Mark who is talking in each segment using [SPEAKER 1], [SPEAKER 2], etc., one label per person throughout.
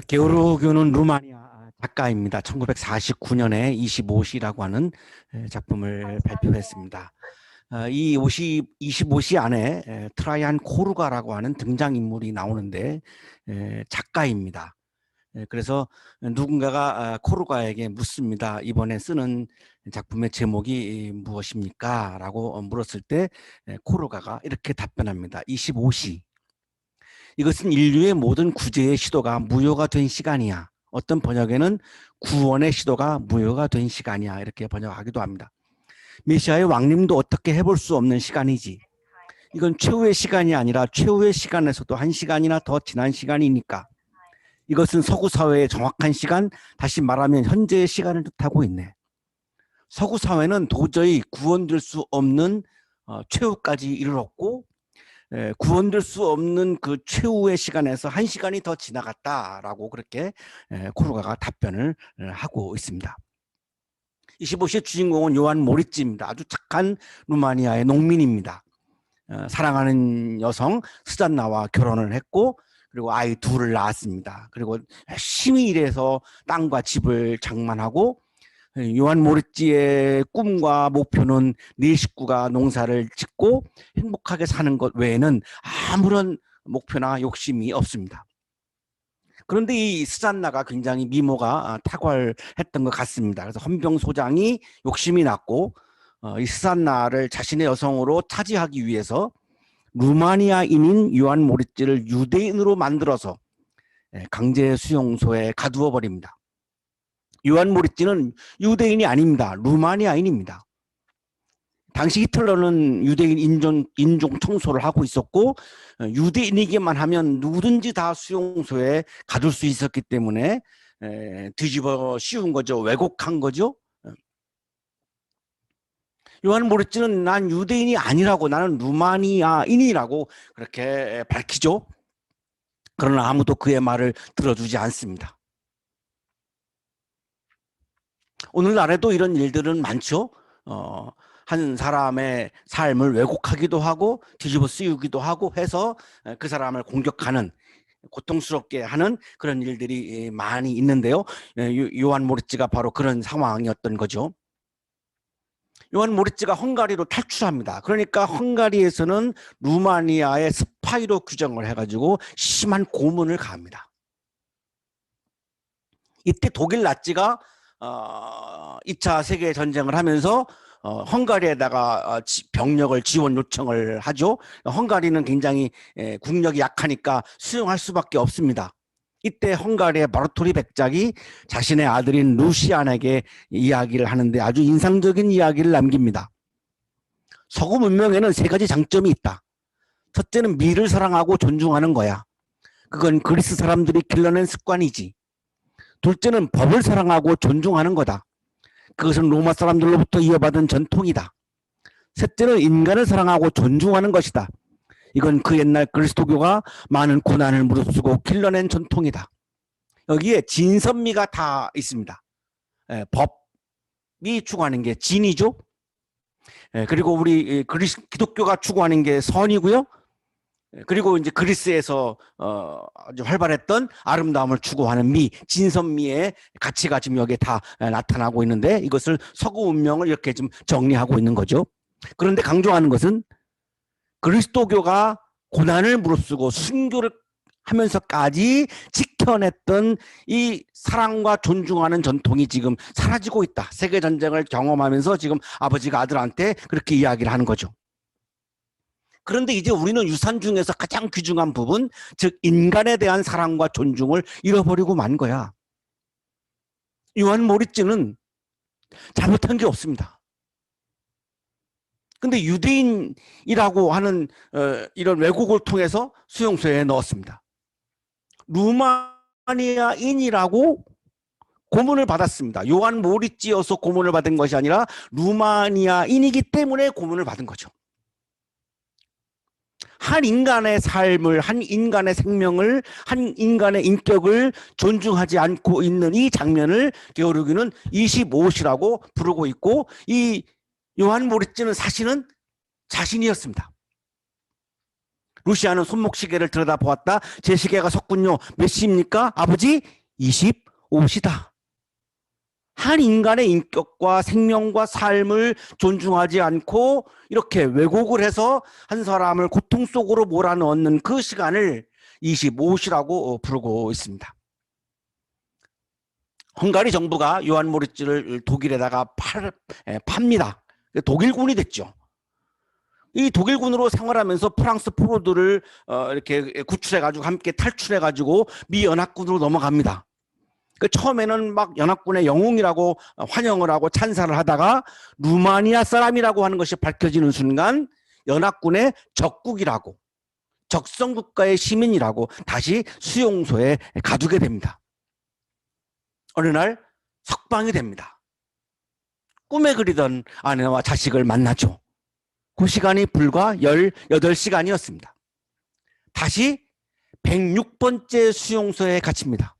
[SPEAKER 1] 게오르기오는 루마니아 작가입니다. 1949년에 25시라고 하는 작품을 발표했습니다. 이 25시 안에 트라이안 코르가라고 하는 등장인물이 나오는데 작가입니다. 그래서 누군가가 코르가에게 묻습니다. 이번에 쓰는 작품의 제목이 무엇입니까? 라고 물었을 때 코르가가 이렇게 답변합니다. 25시. 이것은 인류의 모든 구제의 시도가 무효가 된 시간이야. 어떤 번역에는 구원의 시도가 무효가 된 시간이야. 이렇게 번역하기도 합니다. 메시아의 왕림도 어떻게 해볼 수 없는 시간이지. 이건 최후의 시간이 아니라 최후의 시간에서도 한 시간이나 더 지난 시간이니까. 이것은 서구 사회의 정확한 시간, 다시 말하면 현재의 시간을 뜻하고 있네. 서구 사회는 도저히 구원될 수 없는 최후까지 이르렀고 구원될 수 없는 그 최후의 시간에서 한 시간이 더 지나갔다라고 그렇게 코르가가 답변을 하고 있습니다. 25시의 주인공은 요한 모리찌입니다. 아주 착한 루마니아의 농민입니다. 사랑하는 여성 스잔나와 결혼을 했고 그리고 아이 둘을 낳았습니다. 그리고 열심히 일해서 땅과 집을 장만하고 요한 모리찌의 꿈과 목표는 네 식구가 농사를 짓고 행복하게 사는 것 외에는 아무런 목표나 욕심이 없습니다. 그런데 이 스잔나가 굉장히 미모가 탁월했던 것 같습니다. 그래서 헌병소장이 욕심이 났고 이 스잔나를 자신의 여성으로 차지하기 위해서 루마니아인인 요한 모리찌를 유대인으로 만들어서 강제 수용소에 가두어 버립니다. 요한 모리찌는 유대인이 아닙니다. 루마니아인입니다. 당시 히틀러는 유대인 인종 청소를 하고 있었고 유대인이기만 하면 누구든지 다 수용소에 가둘 수 있었기 때문에 뒤집어 씌운 거죠. 왜곡한 거죠. 요한 모리찌는 난 유대인이 아니라고, 나는 루마니아인이라고 그렇게 밝히죠. 그러나 아무도 그의 말을 들어주지 않습니다. 오늘날에도 이런 일들은 많죠. 한 사람의 삶을 왜곡하기도 하고 뒤집어 쓰기도 하고 해서 그 사람을 공격하는, 고통스럽게 하는 그런 일들이 많이 있는데요. 요한 모리찌가 바로 그런 상황이었던 거죠. 요한 모리찌가 헝가리로 탈출합니다. 그러니까 헝가리에서는 루마니아의 스파이로 규정을 해가지고 심한 고문을 가합니다. 이때 독일 나치가 2차 세계전쟁을 하면서 헝가리에다가 병력을 지원 요청을 하죠. 헝가리는 굉장히 국력이 약하니까 수용할 수밖에 없습니다. 이때 헝가리의 바르토리 백작이 자신의 아들인 루시안에게 이야기를 하는데 아주 인상적인 이야기를 남깁니다. 서구 문명에는 세 가지 장점이 있다. 첫째는 미를 사랑하고 존중하는 거야. 그건 그리스 사람들이 길러낸 습관이지. 둘째는 법을 사랑하고 존중하는 거다. 그것은 로마 사람들로부터 이어받은 전통이다. 셋째는 인간을 사랑하고 존중하는 것이다. 이건 그 옛날 그리스도교가 많은 고난을 무릅쓰고 길러낸 전통이다. 여기에 진선미가 다 있습니다. 법이 추구하는 게 진이죠. 그리고 우리 기독교가 추구하는 게 선이고요. 그리고 이제 그리스에서 아주 활발했던 아름다움을 추구하는 미, 진선미의 가치가 지금 여기에 다 나타나고 있는데 이것을 서구 문명을 이렇게 좀 정리하고 있는 거죠. 그런데 강조하는 것은 그리스도교가 고난을 무릅쓰고 순교를 하면서까지 지켜냈던 이 사랑과 존중하는 전통이 지금 사라지고 있다. 세계전쟁을 경험하면서 지금 아버지가 아들한테 그렇게 이야기를 하는 거죠. 그런데 이제 우리는 유산 중에서 가장 귀중한 부분, 즉 인간에 대한 사랑과 존중을 잃어버리고 만 거야. 요한 모리찌는 잘못한 게 없습니다. 근데 유대인이라고 하는 이런 왜곡을 통해서 수용소에 넣었습니다. 루마니아인이라고 고문을 받았습니다. 요한 모리찌여서 고문을 받은 것이 아니라 루마니아인이기 때문에 고문을 받은 거죠. 한 인간의 삶을, 한 인간의 생명을, 한 인간의 인격을 존중하지 않고 있는 이 장면을 게오르기는 25시라고 부르고 있고, 이 요한 모리찌는 사실은 자신이었습니다. 루시아는 손목시계를 들여다보았다. 제 시계가 섰군요. 몇 시입니까? 아버지 25시다. 한 인간의 인격과 생명과 삶을 존중하지 않고 이렇게 왜곡을 해서 한 사람을 고통 속으로 몰아넣는 그 시간을 25시라고 부르고 있습니다. 헝가리 정부가 요한 모리츠를 독일에다가 팝니다. 독일군이 됐죠. 이 독일군으로 생활하면서 프랑스 포로들을 이렇게 구출해가지고 함께 탈출해가지고 미 연합군으로 넘어갑니다. 처음에는 막 연합군의 영웅이라고 환영을 하고 찬사를 하다가 루마니아 사람이라고 하는 것이 밝혀지는 순간 연합군의 적국이라고, 적성국가의 시민이라고 다시 수용소에 가두게 됩니다. 어느 날 석방이 됩니다. 꿈에 그리던 아내와 자식을 만나죠. 그 시간이 불과 18시간이었습니다. 다시 106번째 수용소에 갇힙니다.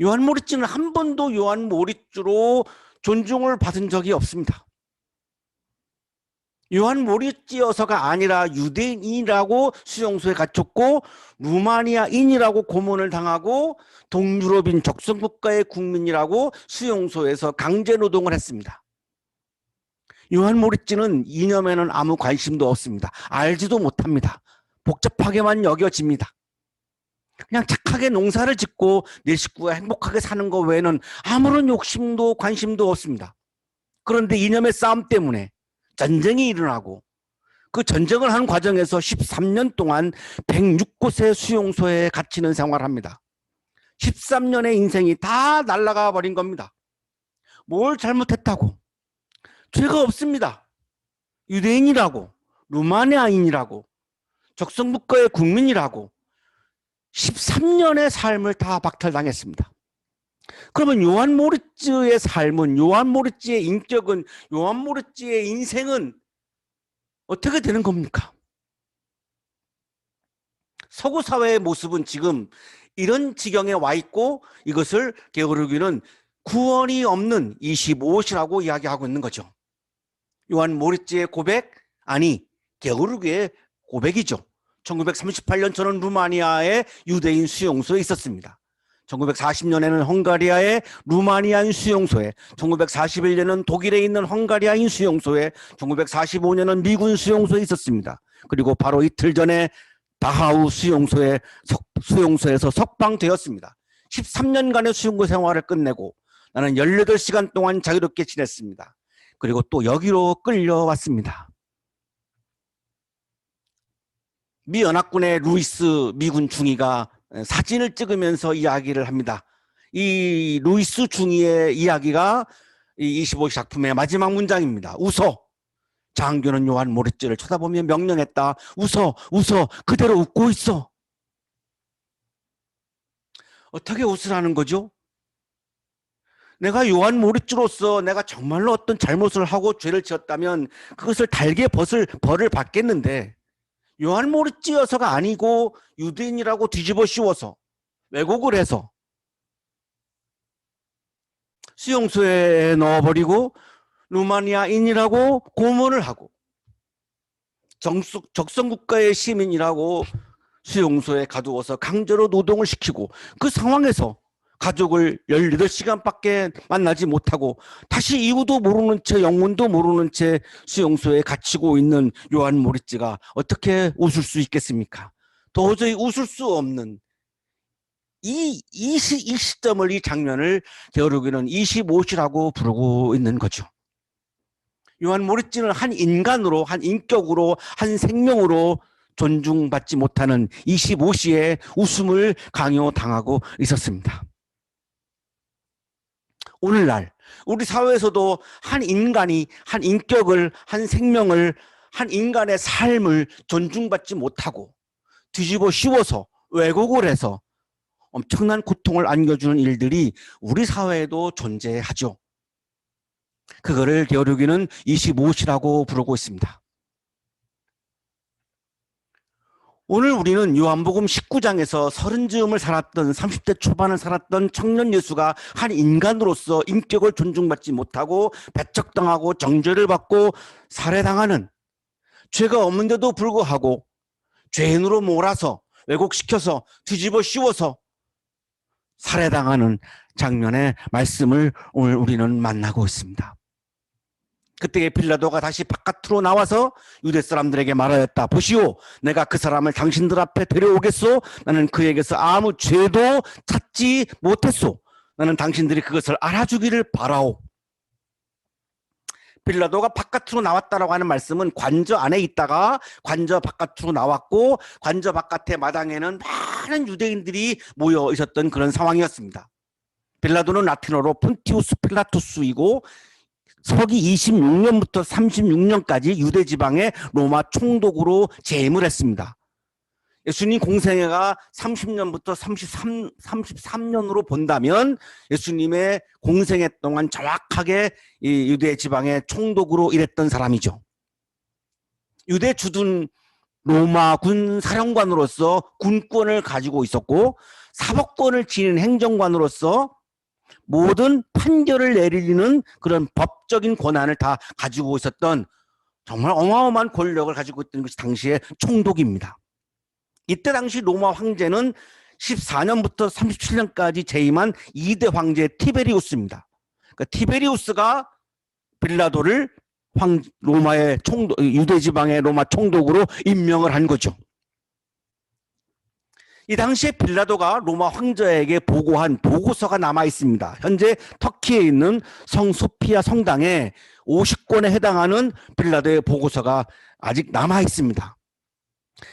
[SPEAKER 1] 요한 모리츠는 한 번도 요한 모리츠로 존중을 받은 적이 없습니다. 요한 모리츠여서가 아니라 유대인이라고 수용소에 갇혔고 루마니아인이라고 고문을 당하고 동유럽인 적성국가의 국민이라고 수용소에서 강제노동을 했습니다. 요한 모리츠는 이념에는 아무 관심도 없습니다. 알지도 못합니다. 복잡하게만 여겨집니다. 그냥 착하게 농사를 짓고 내 식구가 행복하게 사는 것 외에는 아무런 욕심도 관심도 없습니다. 그런데 이념의 싸움 때문에 전쟁이 일어나고 그 전쟁을 하는 과정에서 13년 동안 106곳의 수용소에 갇히는 생활을 합니다. 13년의 인생이 다 날아가 버린 겁니다. 뭘 잘못했다고? 죄가 없습니다. 유대인이라고, 루마니아인이라고, 적성국가의 국민이라고 13년의 삶을 다 박탈당했습니다. 그러면 요한 모리츠의 삶은, 요한 모리츠의 인격은, 요한 모리츠의 인생은 어떻게 되는 겁니까? 서구 사회의 모습은 지금 이런 지경에 와 있고 이것을 게오르기는 구원이 없는 25시라고 이야기하고 있는 거죠. 요한 모리츠의 고백? 아니, 게오르기의 고백이죠. 1938년 저는 루마니아의 유대인 수용소에 있었습니다. 1940년에는 헝가리아의 루마니아인 수용소에, 1941년은 독일에 있는 헝가리아인 수용소에, 1945년은 미군 수용소에 있었습니다. 그리고 바로 이틀 전에 다하우 수용소에서 석방되었습니다. 13년간의 수용소 생활을 끝내고 나는 18시간 동안 자유롭게 지냈습니다. 그리고 또 여기로 끌려왔습니다. 미 연합군의 루이스 미군 중위가 사진을 찍으면서 이야기를 합니다. 이 루이스 중위의 이야기가 이 25시 작품의 마지막 문장입니다. 웃어. 장교는 요한 모리츠를 쳐다보며 명령했다. 웃어, 웃어. 그대로 웃고 있어. 어떻게 웃으라는 거죠? 내가 요한 모리츠로서 내가 정말로 어떤 잘못을 하고 죄를 지었다면 그것을 달게 벌을 받겠는데 요한 모리츠여서가 아니고 유대인이라고 뒤집어 씌워서 왜곡을 해서 수용소에 넣어버리고 루마니아인이라고 고문을 하고 적성국가의 시민이라고 수용소에 가두어서 강제로 노동을 시키고 그 상황에서 가족을 18시간밖에 만나지 못하고 다시 이유도 모르는 채 영문도 모르는 채 수용소에 갇히고 있는 요한 모리츠가 어떻게 웃을 수 있겠습니까? 도저히 웃을 수 없는 이 시점을, 이 장면을 게오르기는 25시라고 부르고 있는 거죠. 요한 모리츠는 한 인간으로, 한 인격으로, 한 생명으로 존중받지 못하는 25시의 웃음을 강요당하고 있었습니다. 오늘날 우리 사회에서도 한 인간이 한 인격을, 한 생명을, 한 인간의 삶을 존중받지 못하고 뒤집어 씌워서 왜곡을 해서 엄청난 고통을 안겨주는 일들이 우리 사회에도 존재하죠. 그거를 게오르기는 25시라고 부르고 있습니다. 오늘 우리는 요한복음 19장에서 30즈음을 살았던 30대 초반을 살았던 청년 예수가 한 인간으로서 인격을 존중받지 못하고 배척당하고 정죄를 받고 살해당하는 죄가 없는데도 불구하고 죄인으로 몰아서 왜곡시켜서 뒤집어 씌워서 살해당하는 장면의 말씀을 오늘 우리는 만나고 있습니다. 그때 빌라도가 다시 바깥으로 나와서 유대 사람들에게 말하였다. 보시오, 내가 그 사람을 당신들 앞에 데려오겠소. 나는 그에게서 아무 죄도 찾지 못했소. 나는 당신들이 그것을 알아주기를 바라오. 빌라도가 바깥으로 나왔다라고 하는 말씀은 관저 안에 있다가 관저 바깥으로 나왔고, 관저 바깥의 마당에는 많은 유대인들이 모여 있었던 그런 상황이었습니다. 빌라도는 라틴어로 폰티우스 필라투스이고 서기 26년부터 36년까지 유대 지방의 로마 총독으로 재임을 했습니다. 예수님 공생애가 30년부터 33년으로 본다면 예수님의 공생애 동안 정확하게 이 유대 지방의 총독으로 일했던 사람이죠. 유대 주둔 로마군 사령관으로서 군권을 가지고 있었고, 사법권을 지닌 행정관으로서 모든 판결을 내리는 그런 법적인 권한을 다 가지고 있었던 정말 어마어마한 권력을 가지고 있던 것이 당시의 총독입니다. 이때 당시 로마 황제는 14년부터 37년까지 재임한 2대 황제 티베리우스입니다. 그러니까 티베리우스가 빌라도를 로마의 총독, 유대 지방의 로마 총독으로 임명을 한 거죠. 이 당시에 빌라도가 로마 황제에게 보고한 보고서가 남아 있습니다. 현재 터키에 있는 성 소피아 성당에 50권에 해당하는 빌라도의 보고서가 아직 남아 있습니다.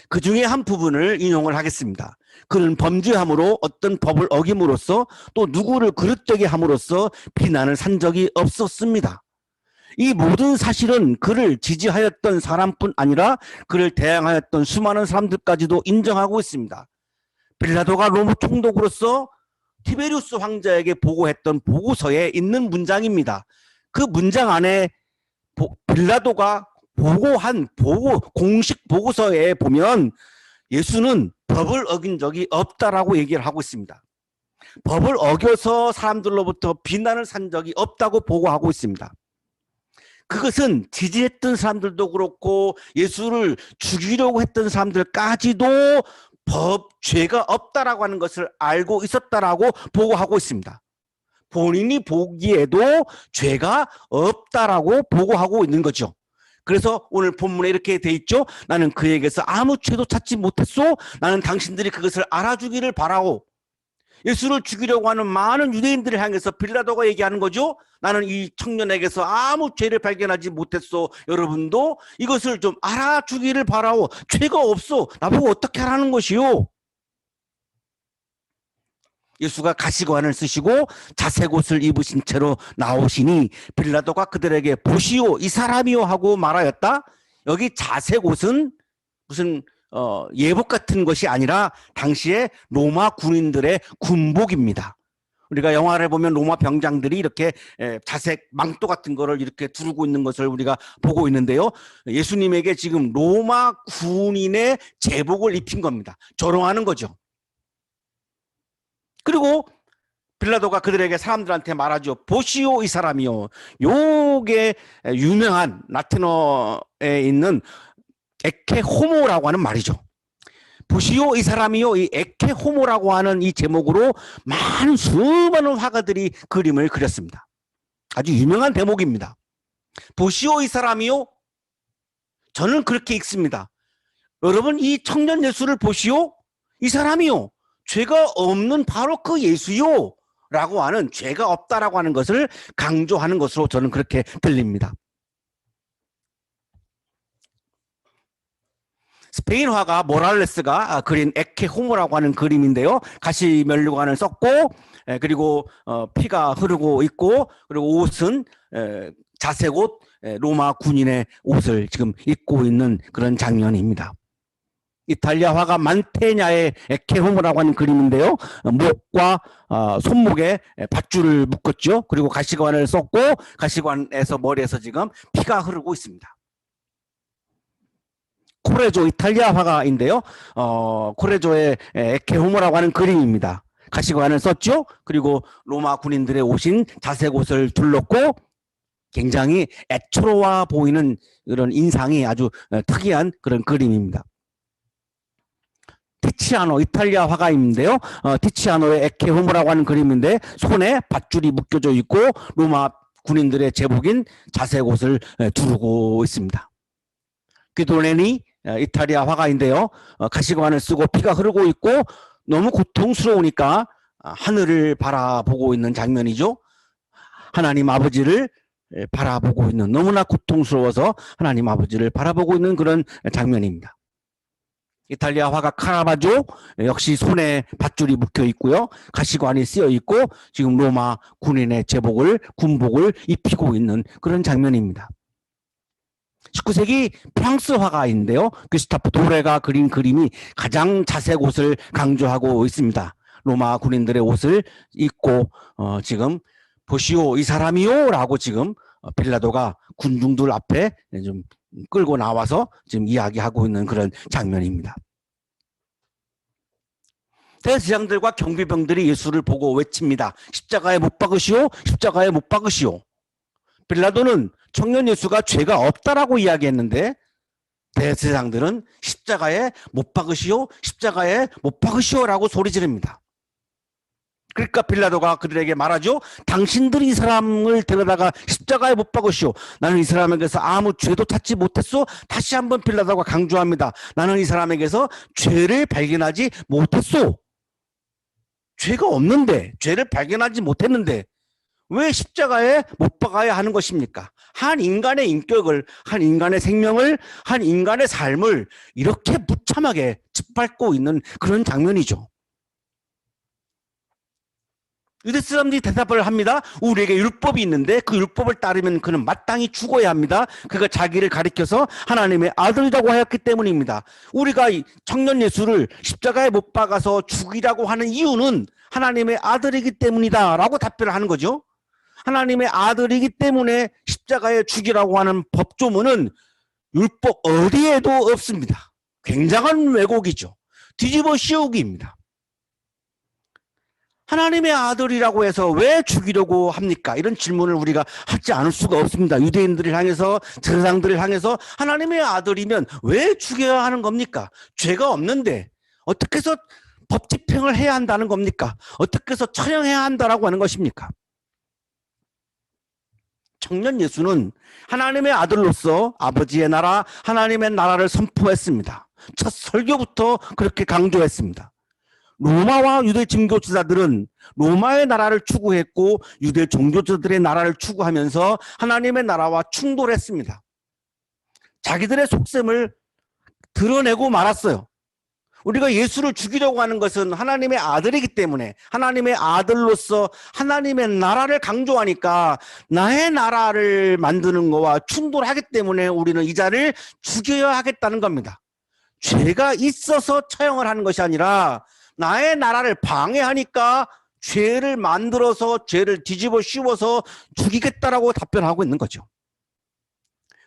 [SPEAKER 1] 그 중에 한 부분을 인용을 하겠습니다. 그는 범죄함으로 어떤 법을 어김으로써 또 누구를 그릇되게 함으로써 비난을 산 적이 없었습니다. 이 모든 사실은 그를 지지하였던 사람뿐 아니라 그를 대항하였던 수많은 사람들까지도 인정하고 있습니다. 빌라도가 로마 총독으로서 티베리우스 황제에게 보고했던 보고서에 있는 문장입니다. 그 문장 안에 빌라도가 보고한 공식 보고서에 보면 예수는 법을 어긴 적이 없다라고 얘기를 하고 있습니다. 법을 어겨서 사람들로부터 비난을 산 적이 없다고 보고하고 있습니다. 그것은 지지했던 사람들도 그렇고 예수를 죽이려고 했던 사람들까지도 죄가 없다라고 하는 것을 알고 있었다라고 보고하고 있습니다. 본인이 보기에도 죄가 없다라고 보고하고 있는 거죠. 그래서 오늘 본문에 이렇게 돼 있죠. 나는 그에게서 아무 죄도 찾지 못했소. 나는 당신들이 그것을 알아주기를 바라오. 예수를 죽이려고 하는 많은 유대인들을 향해서 빌라도가 얘기하는 거죠. 나는 이 청년에게서 아무 죄를 발견하지 못했소. 여러분도 이것을 좀 알아주기를 바라오. 죄가 없어. 나보고 어떻게 하라는 것이요. 예수가 가시관을 쓰시고 자색 옷을 입으신 채로 나오시니 빌라도가 그들에게 보시오 이 사람이요 하고 말하였다. 여기 자색 옷은 무슨 예복 같은 것이 아니라 당시에 로마 군인들의 군복입니다. 우리가 영화를 보면 로마 병장들이 이렇게 자색 망토 같은 거를 이렇게 두르고 있는 것을 우리가 보고 있는데요. 예수님에게 지금 로마 군인의 제복을 입힌 겁니다. 조롱하는 거죠. 그리고 빌라도가 그들에게 사람들한테 말하죠. 보시오 이 사람이요. 요게 유명한 라틴어에 있는 에케 호모라고 하는 말이죠. 보시오 이 사람이요. 이 에케 호모라고 하는 이 제목으로 많은 수많은 화가들이 그림을 그렸습니다. 아주 유명한 대목입니다. 보시오 이 사람이요. 저는 그렇게 읽습니다. 여러분 이 청년 예수를 보시오. 이 사람이요. 죄가 없는 바로 그 예수요. 라고 하는 죄가 없다라고 하는 것을 강조하는 것으로 저는 그렇게 들립니다. 스페인 화가 모랄레스가 그린 에케 호모라고 하는 그림인데요. 가시면류관을 썼고 그리고 피가 흐르고 있고 그리고 옷은 자색 옷 로마 군인의 옷을 지금 입고 있는 그런 장면입니다. 이탈리아 화가 만테냐의 에케 호모라고 하는 그림인데요. 목과 손목에 밧줄을 묶었죠. 그리고 가시관을 썼고 가시관에서 머리에서 지금 피가 흐르고 있습니다. 코레조 이탈리아 화가인데요. 코레조의 에케 호모라고 하는 그림입니다. 가시관을 썼죠. 그리고 로마 군인들의 옷인 자색 옷을 둘렀고 굉장히 애처로워 보이는 그런 인상이 아주 특이한 그런 그림입니다. 티치아노, 이탈리아 화가인데요. 티치아노의 에케호모라고 하는 그림인데 손에 밧줄이 묶여져 있고 로마 군인들의 제복인 자색 옷을 두르고 있습니다. 귀도레니 이탈리아 화가인데요. 가시관을 쓰고 피가 흐르고 있고 너무 고통스러우니까 하늘을 바라보고 있는 장면이죠. 하나님 아버지를 바라보고 있는, 너무나 고통스러워서 하나님 아버지를 바라보고 있는 그런 장면입니다. 이탈리아 화가 카라바조 역시 손에 밧줄이 묶여 있고요. 가시관이 쓰여 있고 지금 로마 군인의 제복을, 군복을 입히고 있는 그런 장면입니다. 19세기 프랑스 화가인데요. 귀스타프 도레가 그린 그림이 가장 자색 옷을 강조하고 있습니다. 로마 군인들의 옷을 입고 지금 보시오 이 사람이요 라고 지금 빌라도가 군중들 앞에 좀 끌고 나와서 지금 이야기하고 있는 그런 장면입니다. 대제사장들과 경비병들이 예수를 보고 외칩니다. 십자가에 못 박으시오, 십자가에 못 박으시오. 빌라도는 청년 예수가 죄가 없다라고 이야기했는데 대제사장들은 십자가에 못 박으시오, 십자가에 못 박으시오라고 소리 지릅니다. 그러니까 빌라도가 그들에게 말하죠. 당신들이 이 사람을 데려다가 십자가에 못 박으시오. 나는 이 사람에게서 아무 죄도 찾지 못했소. 다시 한번 빌라도가 강조합니다. 나는 이 사람에게서 죄를 발견하지 못했소. 죄가 없는데, 죄를 발견하지 못했는데 왜 십자가에 못 박아야 하는 것입니까? 한 인간의 인격을, 한 인간의 생명을, 한 인간의 삶을 이렇게 무참하게 짓밟고 있는 그런 장면이죠. 유대 사람들이 대답을 합니다. 우리에게 율법이 있는데 그 율법을 따르면 그는 마땅히 죽어야 합니다. 그가 자기를 가리켜서 하나님의 아들이라고 하였기 때문입니다. 우리가 청년 예수를 십자가에 못 박아서 죽이라고 하는 이유는 하나님의 아들이기 때문이다 라고 답변을 하는 거죠. 하나님의 아들이기 때문에 십자가에 죽이라고 하는 법조문은 율법 어디에도 없습니다. 굉장한 왜곡이죠. 뒤집어 씌우기입니다. 하나님의 아들이라고 해서 왜 죽이려고 합니까? 이런 질문을 우리가 하지 않을 수가 없습니다. 유대인들을 향해서, 제사장들을 향해서 하나님의 아들이면 왜 죽여야 하는 겁니까? 죄가 없는데 어떻게 해서 법 집행을 해야 한다는 겁니까? 어떻게 해서 처형해야 한다라고 하는 것입니까? 청년 예수는 하나님의 아들로서 아버지의 나라, 하나님의 나라를 선포했습니다. 첫 설교부터 그렇게 강조했습니다. 로마와 유대 종교지사들은 로마의 나라를 추구했고 유대 종교자들의 나라를 추구하면서 하나님의 나라와 충돌했습니다. 자기들의 속셈을 드러내고 말았어요. 우리가 예수를 죽이려고 하는 것은 하나님의 아들이기 때문에 하나님의 아들로서 하나님의 나라를 강조하니까 나의 나라를 만드는 것과 충돌하기 때문에 우리는 이 자를 죽여야 하겠다는 겁니다. 죄가 있어서 처형을 하는 것이 아니라 나의 나라를 방해하니까 죄를 만들어서 죄를 뒤집어 씌워서 죽이겠다라고 답변하고 있는 거죠.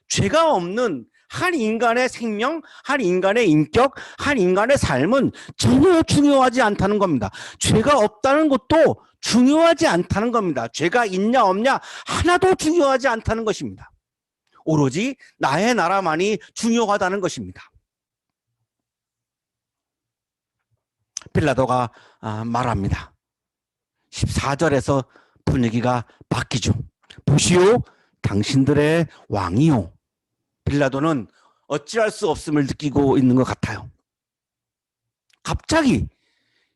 [SPEAKER 1] 죄가 없는 한 인간의 생명, 한 인간의 인격, 한 인간의 삶은 전혀 중요하지 않다는 겁니다. 죄가 없다는 것도 중요하지 않다는 겁니다. 죄가 있냐 없냐 하나도 중요하지 않다는 것입니다. 오로지 나의 나라만이 중요하다는 것입니다. 빌라도가 말합니다. 14절에서 분위기가 바뀌죠. 보시오 당신들의 왕이요. 빌라도는 어찌할 수 없음을 느끼고 있는 것 같아요. 갑자기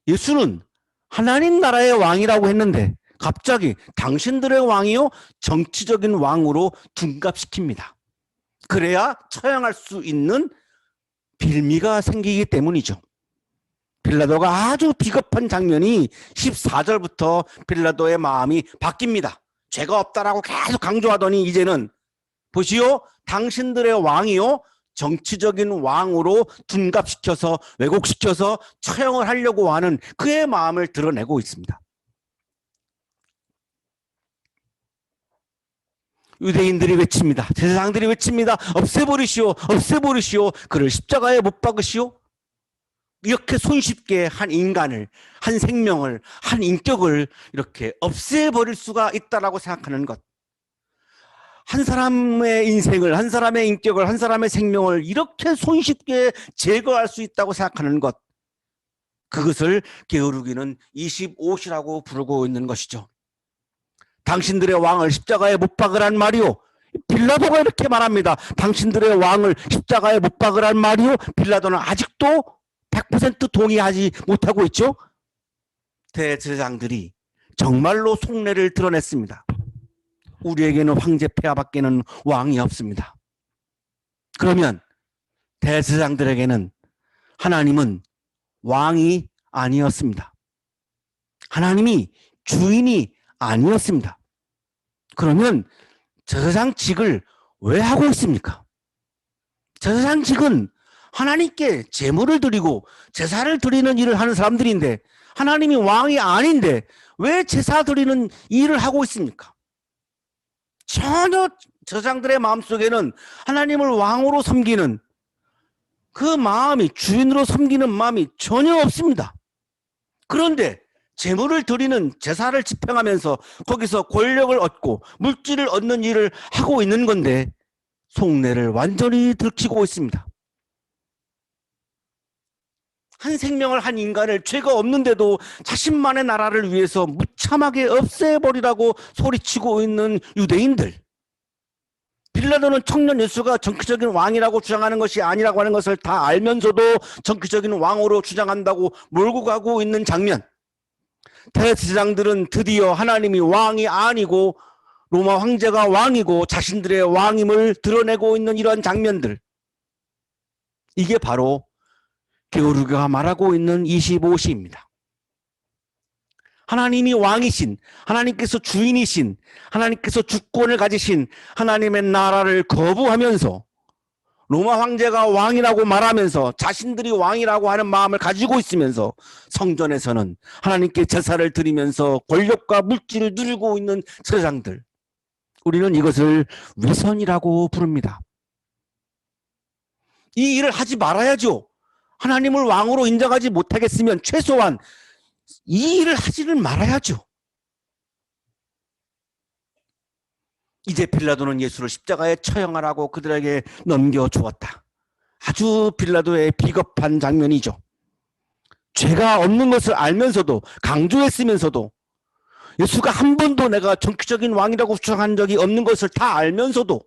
[SPEAKER 1] 예수는 하나님 나라의 왕이라고 했는데 갑자기 당신들의 왕이요 정치적인 왕으로 둔갑시킵니다. 그래야 처형할 수 있는 빌미가 생기기 때문이죠. 빌라도가 아주 비겁한 장면이 14절부터 빌라도의 마음이 바뀝니다. 죄가 없다라고 계속 강조하더니 이제는 보시오 당신들의 왕이요 정치적인 왕으로 둔갑시켜서 왜곡시켜서 처형을 하려고 하는 그의 마음을 드러내고 있습니다. 유대인들이 외칩니다. 제사장들이 외칩니다. 없애버리시오 없애버리시오 그를 십자가에 못 박으시오. 이렇게 손쉽게 한 인간을, 한 생명을, 한 인격을 이렇게 없애버릴 수가 있다라고 생각하는 것. 한 사람의 인생을, 한 사람의 인격을, 한 사람의 생명을 이렇게 손쉽게 제거할 수 있다고 생각하는 것, 그것을 게으르기는 25시라고 부르고 있는 것이죠. 당신들의 왕을 십자가에 못 박으란 말이오. 빌라도가 이렇게 말합니다. 당신들의 왕을 십자가에 못 박으란 말이오. 빌라도는 아직도 100% 동의하지 못하고 있죠. 대제사장들이 정말로 속내를 드러냈습니다. 우리에게는 황제 폐하밖에는 왕이 없습니다. 그러면 대제사장들에게는 하나님은 왕이 아니었습니다. 하나님이 주인이 아니었습니다. 그러면 제사장직을 왜 하고 있습니까? 제사장직은 하나님께 제물을 드리고 제사를 드리는 일을 하는 사람들인데, 하나님이 왕이 아닌데 왜 제사 드리는 일을 하고 있습니까? 전혀 제사장들의 마음속에는 하나님을 왕으로 섬기는 그 마음이, 주인으로 섬기는 마음이 전혀 없습니다. 그런데 제물을 드리는 제사를 집행하면서 거기서 권력을 얻고 물질을 얻는 일을 하고 있는 건데 속내를 완전히 들키고 있습니다. 한 생명을, 한 인간을 죄가 없는데도 자신만의 나라를 위해서 무참하게 없애버리라고 소리치고 있는 유대인들. 빌라도는 청년 예수가 정치적인 왕이라고 주장하는 것이 아니라고 하는 것을 다 알면서도 정치적인 왕으로 주장한다고 몰고 가고 있는 장면. 대제사장들은 드디어 하나님이 왕이 아니고 로마 황제가 왕이고 자신들의 왕임을 드러내고 있는 이러한 장면들. 이게 바로 게오르기가 말하고 있는 25시입니다. 하나님이 왕이신, 하나님께서 주인이신, 하나님께서 주권을 가지신 하나님의 나라를 거부하면서 로마 황제가 왕이라고 말하면서 자신들이 왕이라고 하는 마음을 가지고 있으면서 성전에서는 하나님께 제사를 드리면서 권력과 물질을 누리고 있는 제사장들. 우리는 이것을 위선이라고 부릅니다. 이 일을 하지 말아야죠. 하나님을 왕으로 인정하지 못하겠으면 최소한 이 일을 하지를 말아야죠. 이제 빌라도는 예수를 십자가에 처형하라고 그들에게 넘겨주었다. 아주 빌라도의 비겁한 장면이죠. 죄가 없는 것을 알면서도, 강조했으면서도, 예수가 한 번도 내가 정치적인 왕이라고 주장한 적이 없는 것을 다 알면서도,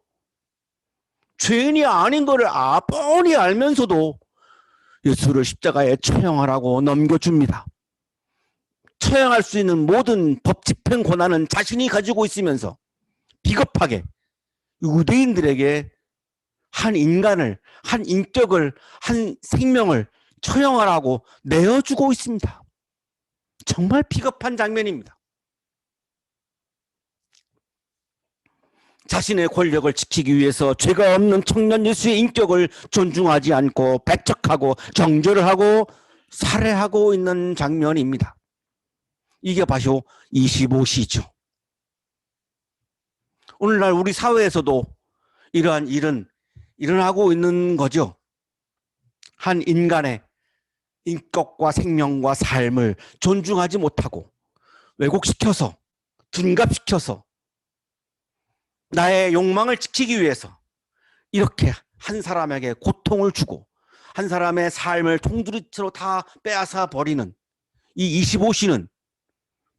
[SPEAKER 1] 죄인이 아닌 것을 뻔히 알면서도 예수를 십자가에 처형하라고 넘겨줍니다. 처형할 수 있는 모든 법 집행 권한은 자신이 가지고 있으면서 비겁하게 유대인들에게 한 인간을, 한 인격을, 한 생명을 처형하라고 내어주고 있습니다. 정말 비겁한 장면입니다. 자신의 권력을 지키기 위해서 죄가 없는 청년 예수의 인격을 존중하지 않고 배척하고 정죄를 하고 살해하고 있는 장면입니다. 이게 바로 25시죠. 오늘날 우리 사회에서도 이러한 일은 일어나고 있는 거죠. 한 인간의 인격과 생명과 삶을 존중하지 못하고 왜곡시켜서, 둔갑시켜서 나의 욕망을 지키기 위해서 이렇게 한 사람에게 고통을 주고 한 사람의 삶을 통두리째로 다 빼앗아 버리는 이 25시는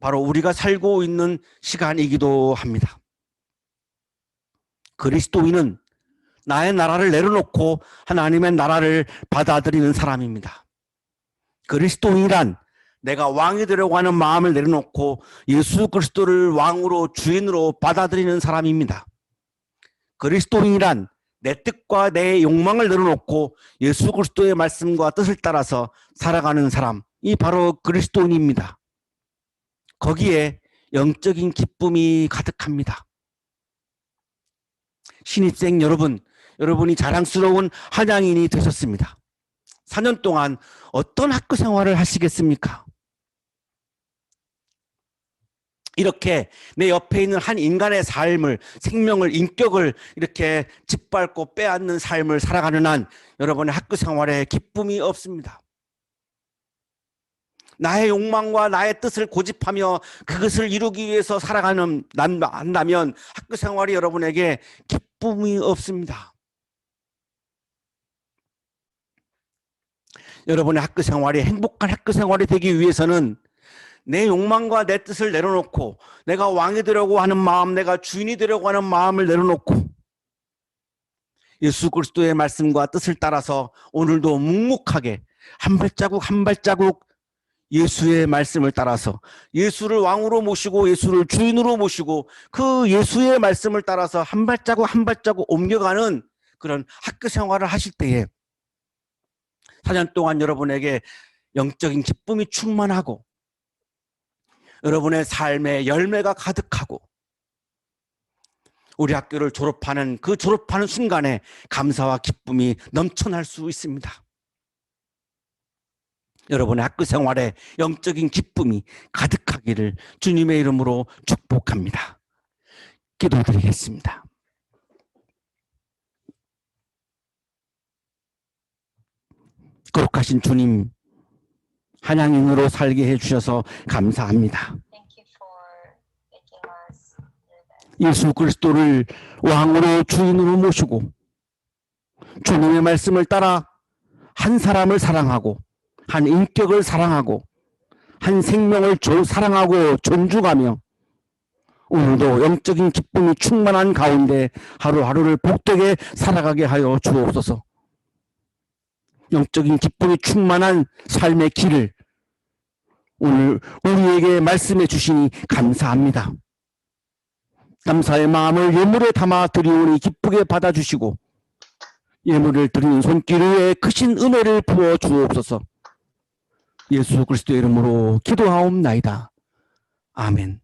[SPEAKER 1] 바로 우리가 살고 있는 시간이기도 합니다. 그리스도인은 나의 나라를 내려놓고 하나님의 나라를 받아들이는 사람입니다. 그리스도인이란 내가 왕이 되려고 하는 마음을 내려놓고 예수 그리스도를 왕으로, 주인으로 받아들이는 사람입니다. 그리스도인이란 내 뜻과 내 욕망을 내려놓고 예수 그리스도의 말씀과 뜻을 따라서 살아가는 사람이 바로 그리스도인입니다. 거기에 영적인 기쁨이 가득합니다. 신입생 여러분, 여러분이 자랑스러운 한양인이 되셨습니다. 4년 동안 어떤 학교 생활을 하시겠습니까? 이렇게 내 옆에 있는 한 인간의 삶을, 생명을, 인격을 이렇게 짓밟고 빼앗는 삶을 살아가는 한 여러분의 학교 생활에 기쁨이 없습니다. 나의 욕망과 나의 뜻을 고집하며 그것을 이루기 위해서 한다면 학교 생활이 여러분에게 기쁨이 없습니다. 여러분의 학교 생활이 행복한 학교 생활이 되기 위해서는 내 욕망과 내 뜻을 내려놓고 내가 왕이 되려고 하는 마음, 내가 주인이 되려고 하는 마음을 내려놓고 예수 그리스도의 말씀과 뜻을 따라서 오늘도 묵묵하게 한 발자국 한 발자국 예수의 말씀을 따라서 예수를 왕으로 모시고 예수를 주인으로 모시고 그 예수의 말씀을 따라서 한 발자국 한 발자국 옮겨가는 그런 학교 생활을 하실 때에 4년 동안 여러분에게 영적인 기쁨이 충만하고 여러분의 삶에 열매가 가득하고 우리 학교를 졸업하는 그 졸업하는 순간에 감사와 기쁨이 넘쳐날 수 있습니다. 여러분의 학교 생활에 영적인 기쁨이 가득하기를 주님의 이름으로 축복합니다. 기도드리겠습니다. 거룩하신 주님, 한양인으로 살게 해주셔서 감사합니다. 예수 그리스도를 왕으로 주인으로 모시고 주님의 말씀을 따라 한 사람을 사랑하고 한 인격을 사랑하고 한 생명을 사랑하고 존중하며 오늘도 영적인 기쁨이 충만한 가운데 하루하루를 복되게 살아가게 하여 주옵소서. 영적인 기쁨이 충만한 삶의 길을 오늘 우리에게 말씀해 주시니 감사합니다. 감사의 마음을 예물에 담아 드리오니 기쁘게 받아주시고 예물을 드리는 손길 위에 크신 은혜를 부어 주옵소서. 예수 그리스도의 이름으로 기도하옵나이다. 아멘.